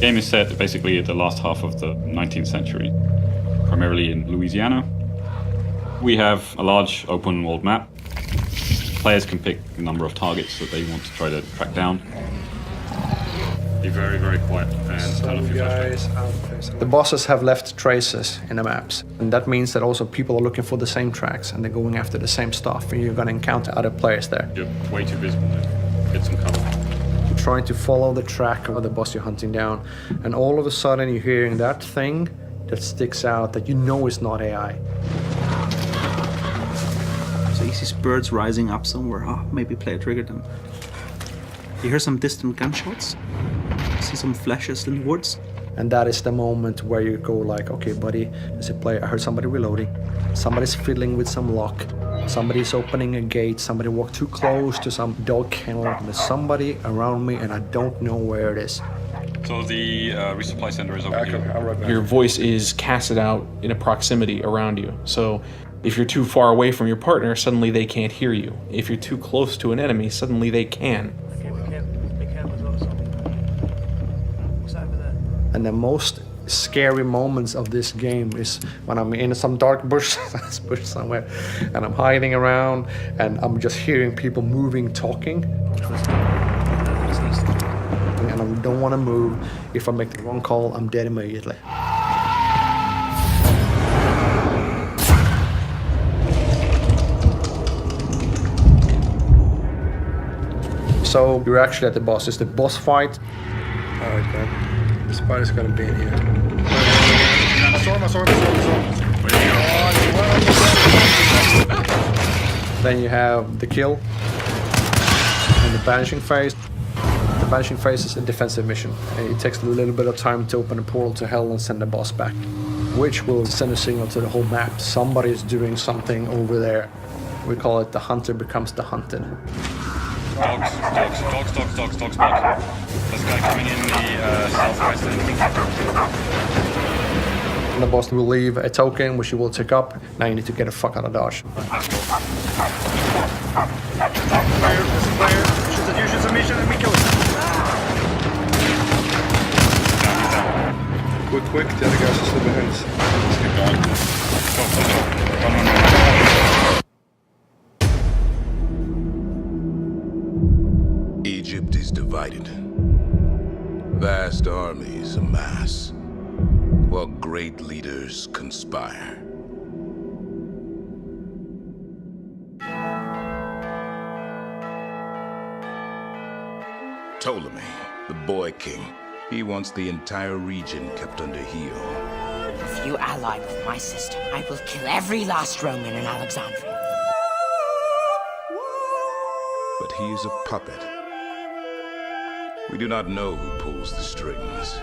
The game is set basically at the last half of the 19th century, primarily in Louisiana. We have a large open world map. Players can pick a number of targets that they want to try to track down. Be very, very quiet and tell if you're frustrated. The bosses have left traces in the maps, and that means that also people are looking for the same tracks and they're going after the same stuff, and you're going to encounter other players there. You're way too visible to get some cover. You're trying to follow the track of the boss you're hunting down, and all of a sudden you're hearing that thing that sticks out that you know is not AI. So you see birds rising up somewhere. Oh, maybe player triggered them. You hear some distant gunshots. You see some flashes in the woods. And that is the moment where you go like, okay, buddy, as a player, I heard somebody reloading. Somebody's fiddling with some lock. Somebody's opening a gate. Somebody walked too close to some dog kennel. There's somebody around me and I don't know where it is. So the resupply center is over here. Your voice is casted out in a proximity around you. So if you're too far away from your partner, suddenly they can't hear you. If you're too close to an enemy, suddenly they can. And the most scary moments of this game is when I'm in some dark bush, bush somewhere, and I'm hiding around, and I'm just hearing people moving, talking. And I don't want to move. If I make the wrong call, I'm dead immediately. So you're actually at the boss. It's the boss fight. All right, man. The spider's gonna be in here. I saw him. Then you have the kill and the banishing phase. The banishing phase is a defensive mission. It takes a little bit of time to open a portal to hell and send the boss back, which will send a signal to the whole map. Somebody is doing something over there. We call it the hunter becomes the hunted. Dogs spot. There's a guy coming in the southwest And the boss will leave a token which you will take up. Now you need to get the fuck out of Dodge. Quick, the other guys are still behind us. Let's keep going. Run. Egypt is divided. Vast armies amass, while great leaders conspire. Ptolemy, the boy king, he wants the entire region kept under heel. If you ally with my sister, I will kill every last Roman in Alexandria. But he is a puppet. We do not know who pulls the strings.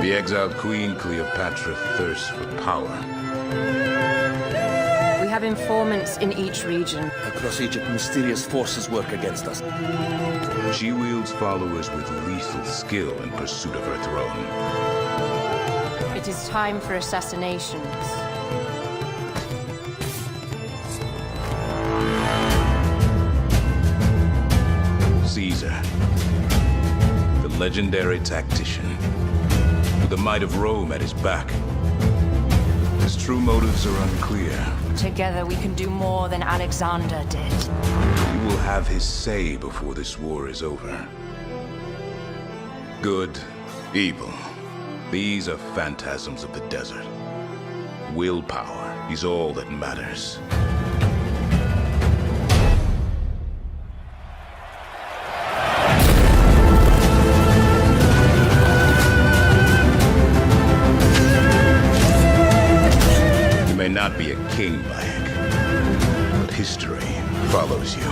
The exiled queen Cleopatra thirsts for power. We have informants in each region. Across Egypt, mysterious forces work against us. She wields followers with lethal skill in pursuit of her throne. It is time for assassinations. Caesar, the legendary tactician, with the might of Rome at his back. His true motives are unclear. Together we can do more than Alexander did. He will have his say before this war is over. Good, evil, these are phantasms of the desert. Willpower is all that matters. You may not be a king, Bayek, but history follows you.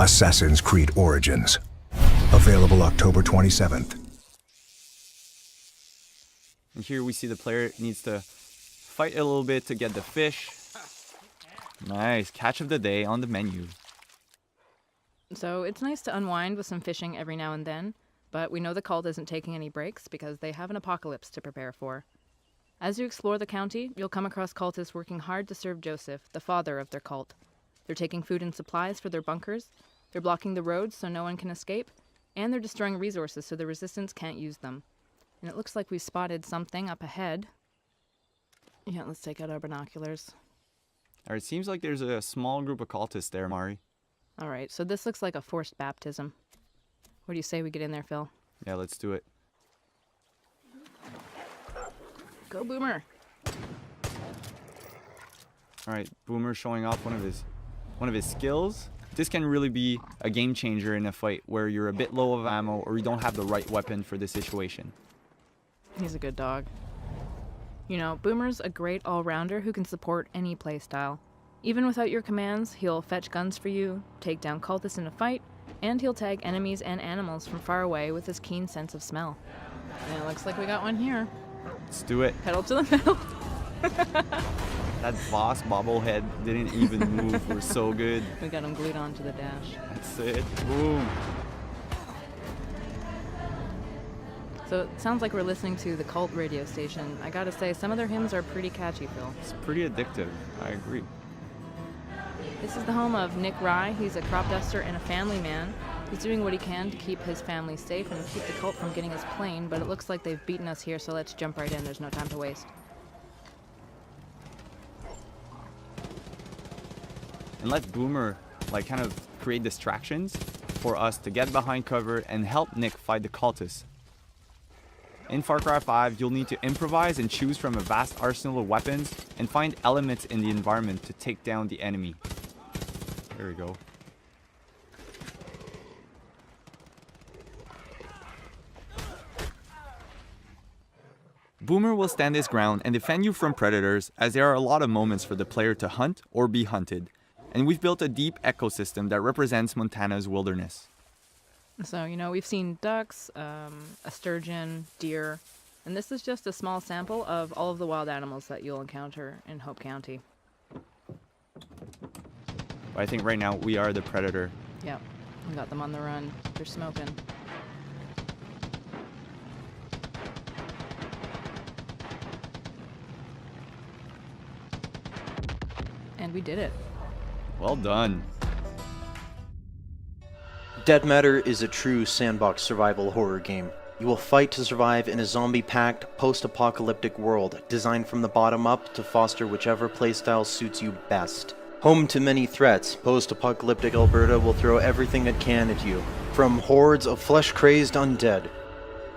Assassin's Creed Origins. Available October 27th. And here we see the player needs to fight a little bit to get the fish. Nice, catch of the day on the menu. So it's nice to unwind with some fishing every now and then. but we know the cult isn't taking any breaks because they have an apocalypse to prepare for. As you explore the county, you'll come across cultists working hard to serve Joseph, the father of their cult. They're taking food and supplies for their bunkers, they're blocking the roads so no one can escape, and they're destroying resources so the resistance can't use them. And it looks like we've spotted something up ahead. Yeah, let's take out our binoculars. Alright, seems like there's a small group of cultists there, Mari. Alright, so this looks like a forced baptism. What do you say we get in there, Phil? Yeah, let's do it. Go, Boomer! Alright, Boomer showing off one of his skills. This can really be a game changer in a fight where you're a bit low of ammo or you don't have the right weapon for the situation. He's a good dog. You know, Boomer's a great all-rounder who can support any playstyle. Even without your commands, he'll fetch guns for you, take down cultists in a fight, and he'll tag enemies and animals from far away with his keen sense of smell. And it looks like we got one here. Let's do it. Pedal to the metal. That boss bobblehead didn't even move. We're so good. We got him glued onto the dash. That's it. Boom. So it sounds like we're listening to the cult radio station. I gotta say, some of their hymns are pretty catchy, Phil. It's pretty addictive. I agree. This is the home of Nick Rye. He's a crop duster and a family man. He's doing what he can to keep his family safe and keep the cult from getting his plane, but it looks like they've beaten us here, so let's jump right in. There's no time to waste. And let Boomer kind of create distractions for us to get behind cover and help Nick fight the cultists. In Far Cry 5, you'll need to improvise and choose from a vast arsenal of weapons and find elements in the environment to take down the enemy. There we go. Boomer will stand his ground and defend you from predators, as there are a lot of moments for the player to hunt or be hunted. And we've built a deep ecosystem that represents Montana's wilderness. So, you know, we've seen ducks, a sturgeon, deer, and this is just a small sample of all of the wild animals that you'll encounter in Hope County. But I think right now we are the predator. Yep, we got them on the run. They're smoking. And we did it. Well done. Dead Matter is a true sandbox survival horror game. You will fight to survive in a zombie-packed, post-apocalyptic world, designed from the bottom up to foster whichever playstyle suits you best. Home to many threats, post-apocalyptic Alberta will throw everything it can at you, from hordes of flesh-crazed undead,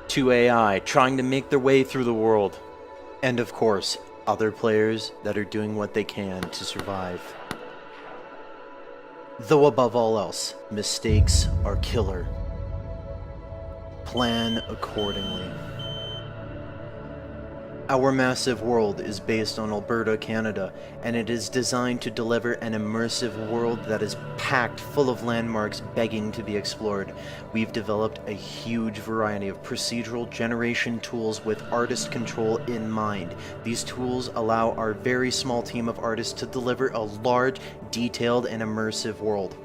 to AI trying to make their way through the world, and of course, other players that are doing what they can to survive. Though above all else, mistakes are killer. Plan accordingly. Our massive world is based on Alberta, Canada, and it is designed to deliver an immersive world that is packed full of landmarks begging to be explored. We've developed a huge variety of procedural generation tools with artist control in mind. These tools allow our very small team of artists to deliver a large, detailed, and immersive world.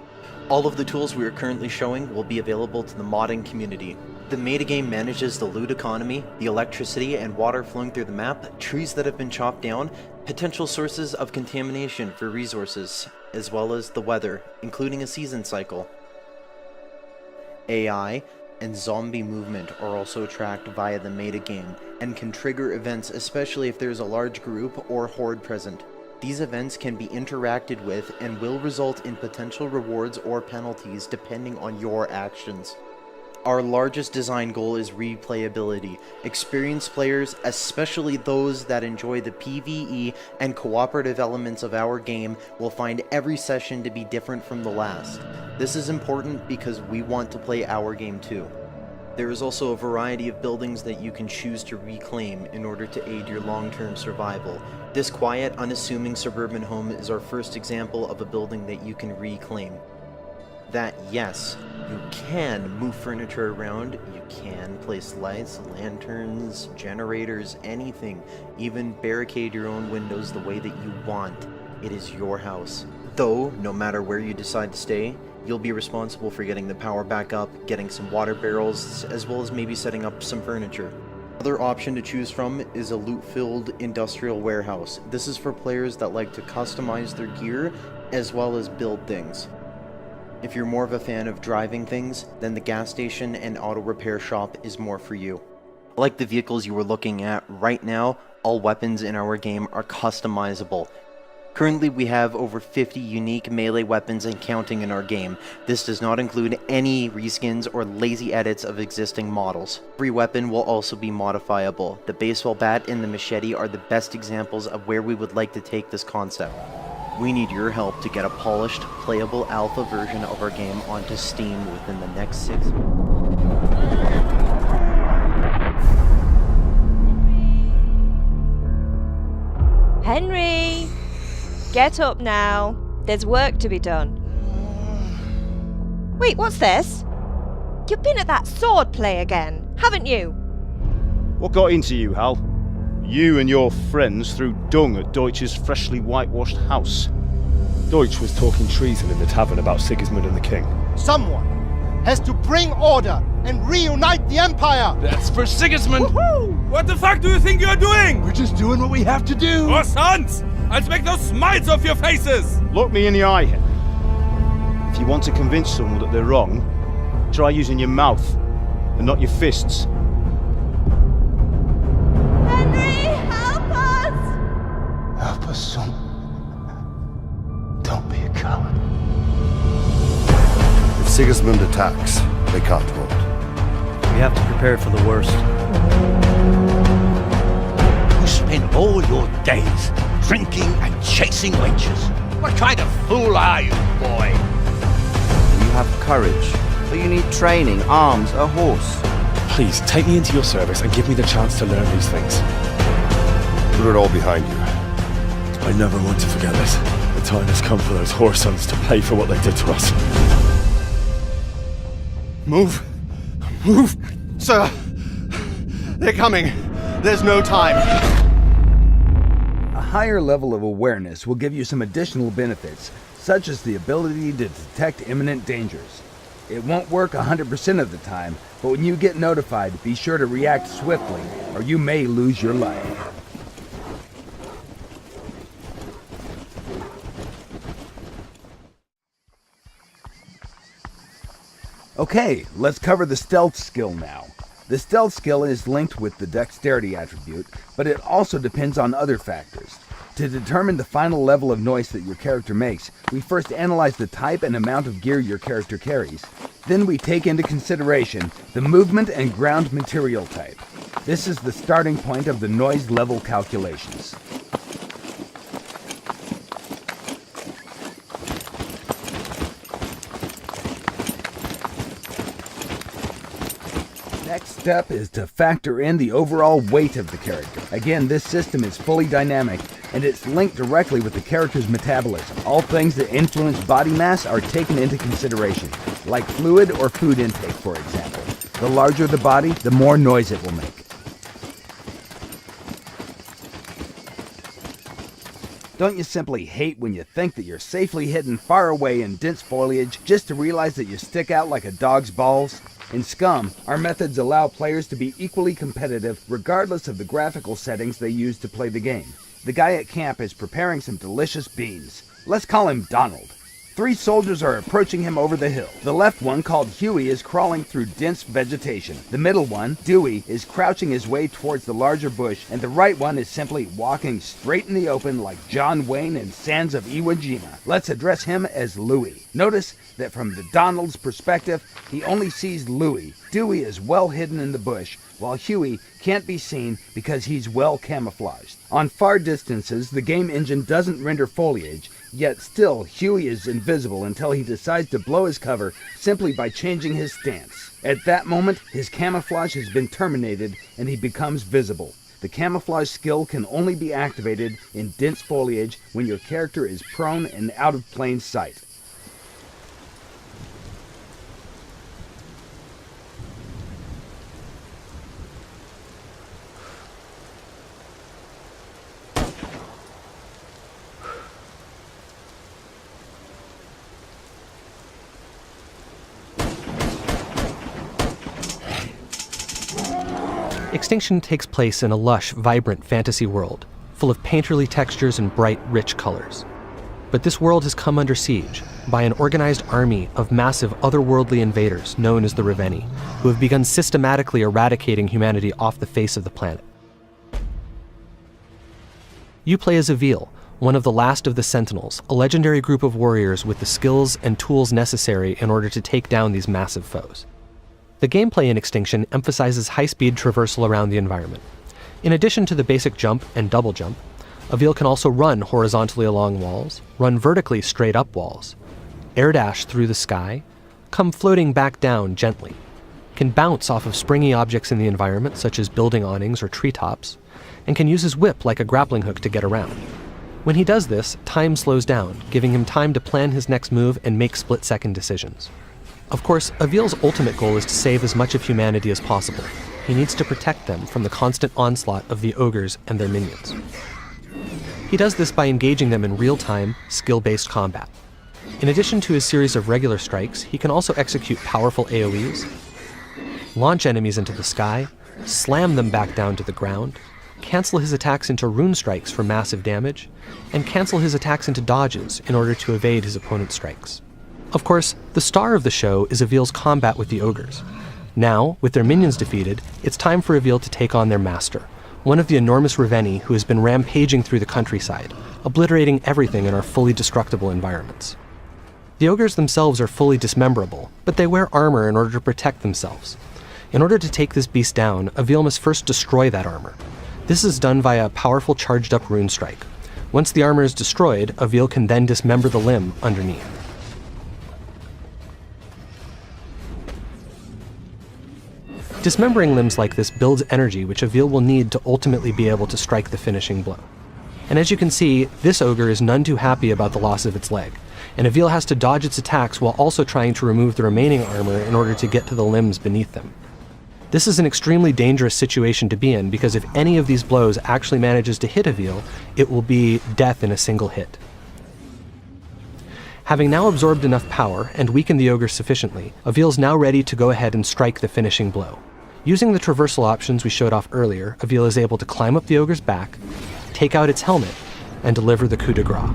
All of the tools we are currently showing will be available to the modding community. The metagame manages the loot economy, the electricity and water flowing through the map, trees that have been chopped down, potential sources of contamination for resources, as well as the weather, including a season cycle. AI and zombie movement are also tracked via the metagame and can trigger events, especially if there's a large group or horde present. These events can be interacted with and will result in potential rewards or penalties depending on your actions. Our largest design goal is replayability. Experienced players, especially those that enjoy the PvE and cooperative elements of our game, will find every session to be different from the last. This is important because we want to play our game too. There is also a variety of buildings that you can choose to reclaim in order to aid your long-term survival. This quiet, unassuming suburban home is our first example of a building that you can reclaim. That, yes, you can move furniture around, you can place lights, lanterns, generators, anything, even barricade your own windows the way that you want. It is your house. Though, no matter where you decide to stay, You'll be responsible for getting the power back up, getting some water barrels, as well as maybe setting up some furniture. Another option to choose from is a loot-filled industrial warehouse. This is for players that like to customize their gear as well as build things. If you're more of a fan of driving things, then the gas station and auto repair shop is more for you. Like the vehicles you were looking at right now, all weapons in our game are customizable. Currently we have over 50 unique melee weapons and counting in our game. This does not include any reskins or lazy edits of existing models. Every weapon will also be modifiable. The baseball bat and the machete are the best examples of where we would like to take this concept. We need your help to get a polished, playable alpha version of our game onto Steam within the next 6 months. Henry! Get up now. There's work to be done. Wait, what's this? You've been at that sword play again, haven't you? What got into you, Hal? You and your friends threw dung at Deutsch's freshly whitewashed house. Deutsch was talking treason in the tavern about Sigismund and the king. Someone has to bring order and reunite the Empire! That's for Sigismund! Woohoo! What the fuck do you think you're doing? We're just doing what we have to do! Oh, sons! I'll make those smiles off your faces! Look me in the eye, Henry. If you want to convince someone that they're wrong, try using your mouth and not your fists. Henry, help us! Help us, son. Don't be a coward. If Sigismund attacks, they can't hold. We have to prepare for the worst. You spend all your days drinking and chasing wenches. What kind of fool are you, boy? You have courage, but you need training, arms, a horse. Please, take me into your service and give me the chance to learn these things. Put it all behind you. I never want to forget this. The time has come for those whore sons to pay for what they did to us. Move! Move! Sir! They're coming! There's no time! A higher level of awareness will give you some additional benefits, such as the ability to detect imminent dangers. It won't work 100% of the time, but when you get notified, be sure to react swiftly, or you may lose your life. Okay, let's cover the stealth skill now. The stealth skill is linked with the dexterity attribute, but it also depends on other factors. To determine the final level of noise that your character makes, we first analyze the type and amount of gear your character carries. Then we take into consideration the movement and ground material type. This is the starting point of the noise level calculations. Next step is to factor in the overall weight of the character. Again, this system is fully dynamic, and it's linked directly with the character's metabolism. All things that influence body mass are taken into consideration, like fluid or food intake, for example. The larger the body, the more noise it will make. Don't you simply hate when you think that you're safely hidden far away in dense foliage just to realize that you stick out like a dog's balls? In Scum, our methods allow players to be equally competitive regardless of the graphical settings they use to play the game. The guy at camp is preparing some delicious beans. Let's call him Donald. 3 soldiers are approaching him over the hill. The left one, called Huey, is crawling through dense vegetation. The middle one, Dewey, is crouching his way towards the larger bush, and the right one is simply walking straight in the open like John Wayne in Sands of Iwo Jima. Let's address him as Louie. Notice that from the Donald's perspective, he only sees Louie. Dewey is well hidden in the bush, while Huey can't be seen because he's well camouflaged. On far distances, the game engine doesn't render foliage, yet still Huey is invisible until he decides to blow his cover simply by changing his stance. At that moment, his camouflage has been terminated and he becomes visible. The camouflage skill can only be activated in dense foliage when your character is prone and out of plain sight. Extinction takes place in a lush, vibrant fantasy world, full of painterly textures and bright, rich colors. But this world has come under siege by an organized army of massive otherworldly invaders known as the Reveni, who have begun systematically eradicating humanity off the face of the planet. You play as Avil, one of the last of the Sentinels, a legendary group of warriors with the skills and tools necessary in order to take down these massive foes. The gameplay in Extinction emphasizes high-speed traversal around the environment. In addition to the basic jump and double jump, Avil can also run horizontally along walls, run vertically straight up walls, air dash through the sky, come floating back down gently, can bounce off of springy objects in the environment such as building awnings or treetops, and can use his whip like a grappling hook to get around. When he does this, time slows down, giving him time to plan his next move and make split-second decisions. Of course, Avil's ultimate goal is to save as much of humanity as possible. He needs to protect them from the constant onslaught of the ogres and their minions. He does this by engaging them in real-time, skill-based combat. In addition to his series of regular strikes, he can also execute powerful AoEs, launch enemies into the sky, slam them back down to the ground, cancel his attacks into rune strikes for massive damage, and cancel his attacks into dodges in order to evade his opponent's strikes. Of course, the star of the show is Avil's combat with the ogres. Now, with their minions defeated, it's time for Avil to take on their master, one of the enormous Reveni who has been rampaging through the countryside, obliterating everything in our fully destructible environments. The ogres themselves are fully dismemberable, but they wear armor in order to protect themselves. In order to take this beast down, Avil must first destroy that armor. This is done via a powerful charged-up rune strike. Once the armor is destroyed, Avil can then dismember the limb underneath. Dismembering limbs like this builds energy which Avil will need to ultimately be able to strike the finishing blow. And as you can see, this ogre is none too happy about the loss of its leg, and Avil has to dodge its attacks while also trying to remove the remaining armor in order to get to the limbs beneath them. This is an extremely dangerous situation to be in because if any of these blows actually manages to hit Avil, it will be death in a single hit. Having now absorbed enough power and weakened the ogre sufficiently, Avil's now ready to go ahead and strike the finishing blow. Using the traversal options we showed off earlier, Avil is able to climb up the ogre's back, take out its helmet, and deliver the coup de grace.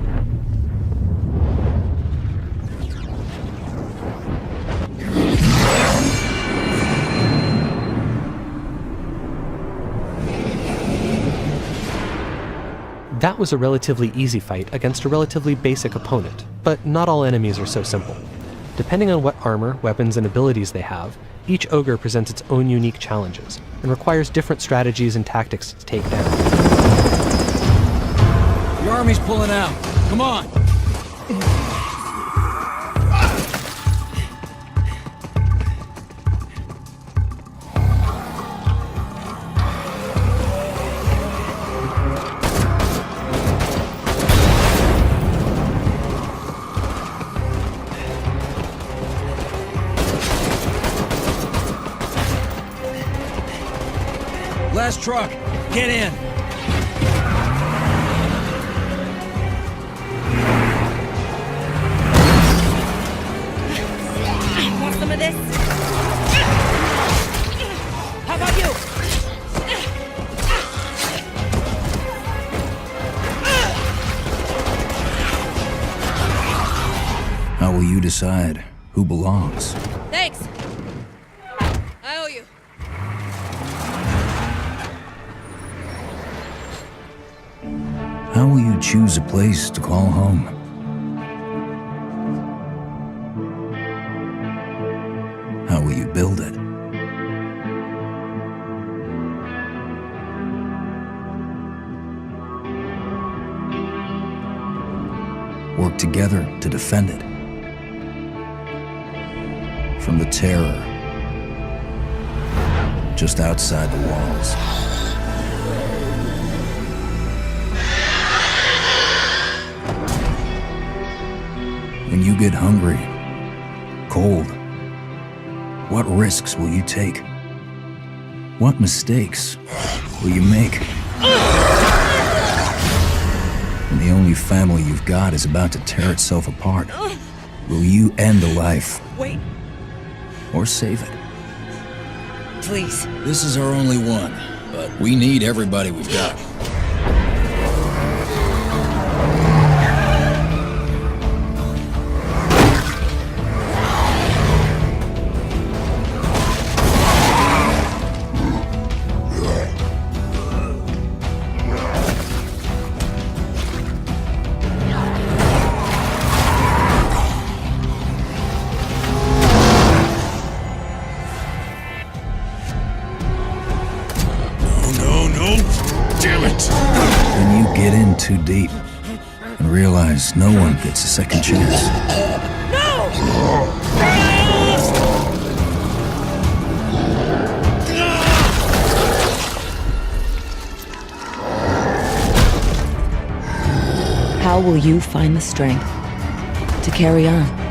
That was a relatively easy fight against a relatively basic opponent, but not all enemies are so simple. Depending on what armor, weapons, and abilities they have, each ogre presents its own unique challenges, and requires different strategies and tactics to take down. Your army's pulling out. Come on! Last truck, get in! Want some of this? How about you? How will you decide who belongs? Thanks. I owe you. How will you choose a place to call home? How will you build it? Work together to defend it from the terror just outside the walls. When you get hungry, cold, what risks will you take? What mistakes will you make? When the only family you've got is about to tear itself apart, will you end a life? Wait. Or save it? please. This is our only one, but we need everybody we've got. Too deep and realize no one gets a second chance. How will you find the strength to carry on?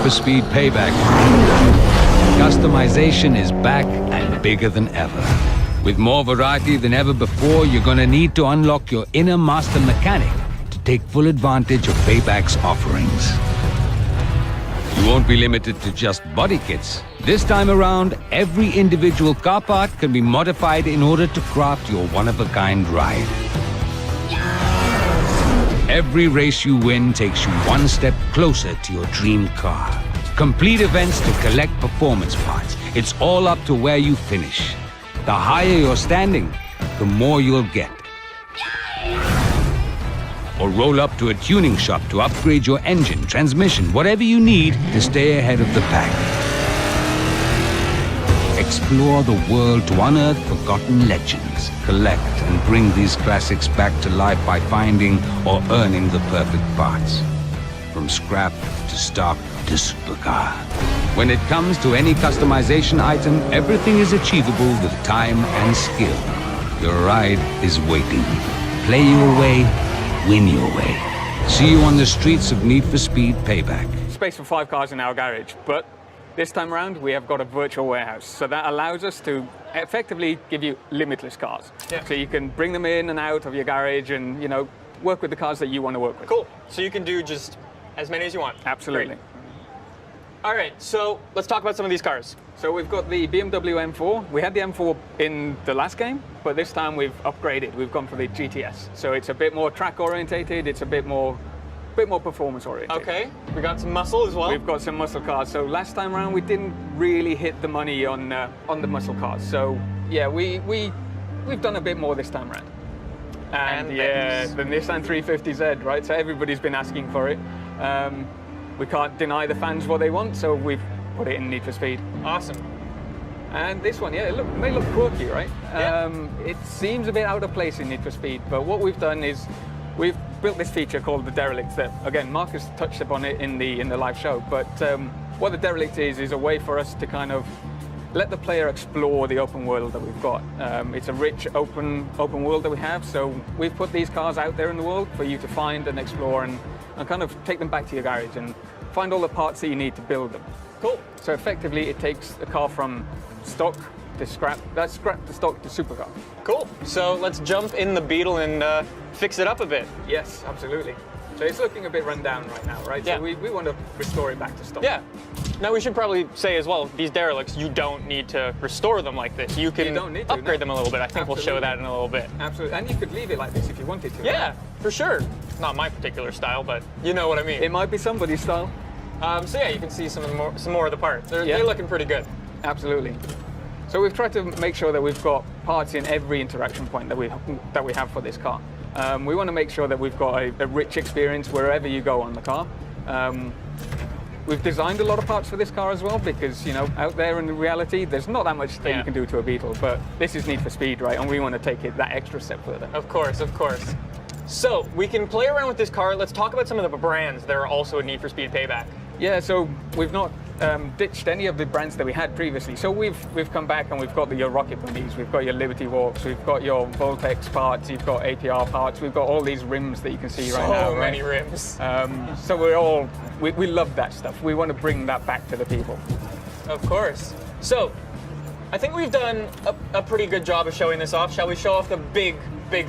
for Speed Payback. Customization is back and bigger than ever. With more variety than ever before, you're gonna need to unlock your inner master mechanic to take full advantage of Payback's offerings. You won't be limited to just body kits. This time around, every individual car part can be modified in order to craft your one-of-a-kind ride. Every race you win takes you one step closer to your dream car. Complete events to collect performance parts. It's all up to where you finish. The higher your standing, the more you'll get. Or roll up to a tuning shop to upgrade your engine, transmission, whatever you need to stay ahead of the pack. Explore the world to unearth forgotten legends. Collect and bring these classics back to life by finding or earning the perfect parts. From scrap to stock to supercar. When it comes to any customization item, everything is achievable with time and skill. Your ride is waiting. Play your way, win your way. See you on the streets of Need for Speed Payback. Space for 5 cars in our garage, but This time around, we have got a virtual warehouse. So that allows us to effectively give you limitless cars. Yeah. So you can bring them in and out of your garage and, you know, work with the cars that you want to work with. Cool. So you can do just as many as you want. Absolutely. Great. All right, so let's talk about some of these cars. So we've got the BMW M4. We had the M4 in the last game, but this time we've upgraded. We've gone for the GTS. So it's a bit more track orientated. It's a bit more performance oriented. Okay, we got some muscle as well. We've got some muscle cars. So last time around we didn't really hit the money on the muscle cars. So yeah, we've done a bit more this time around. And yeah, the Nissan 350Z, right? So everybody's been asking for it. We can't deny the fans what they want, so we've put it in Need for Speed. Awesome. And this one, yeah, it may look quirky, right? Yeah. It seems a bit out of place in Need for Speed, but what we've done is we've built this feature called the Derelict that, again, Marcus touched upon it in the live show, but what the Derelict is a way for us to kind of let the player explore the open world that we've got. It's a rich open world that we have, so we've put these cars out there in the world for you to find and explore and kind of take them back to your garage and find all the parts that you need to build them. Cool. So effectively, it takes a car from stock to scrap, that's scrap to stock to supercar. Cool. So let's jump in the Beetle and fix it up a bit. Yes, absolutely. So it's looking a bit run down right now, right? Yeah. So we want to restore it back to stock. Yeah. Now we should probably say as well, these derelicts, you don't need to restore them like this. You can upgrade them a little bit. I think we'll show that in a little bit. Absolutely. And you could leave it like this if you wanted to. Yeah, right? for sure. Not my particular style, but you know what I mean. It might be somebody's style. So yeah, you can see some more of the parts. They're looking pretty good. Absolutely. So we've tried to make sure that we've got parts in every interaction point that we have for this car. We want to make sure that we've got a rich experience wherever you go on the car. We've designed a lot of parts for this car as well because, you know, out there in reality, there's not that much that you can do to a Beetle, but this is Need for Speed, right? And we want to take it that extra step further. Of course, of course. So we can play around with this car. Let's talk about some of the brands that are also a Need for Speed Payback. Yeah, so we've not ditched any of the brands that we had previously. So we've come back and we've got your Rocket Bunnies, we've got your Liberty Walks, we've got your Voltex parts, you've got APR parts, we've got all these rims that you can see right now. So many rims. So we love that stuff. We want to bring that back to the people. Of course. So I think we've done a pretty good job of showing this off. Shall we show off the big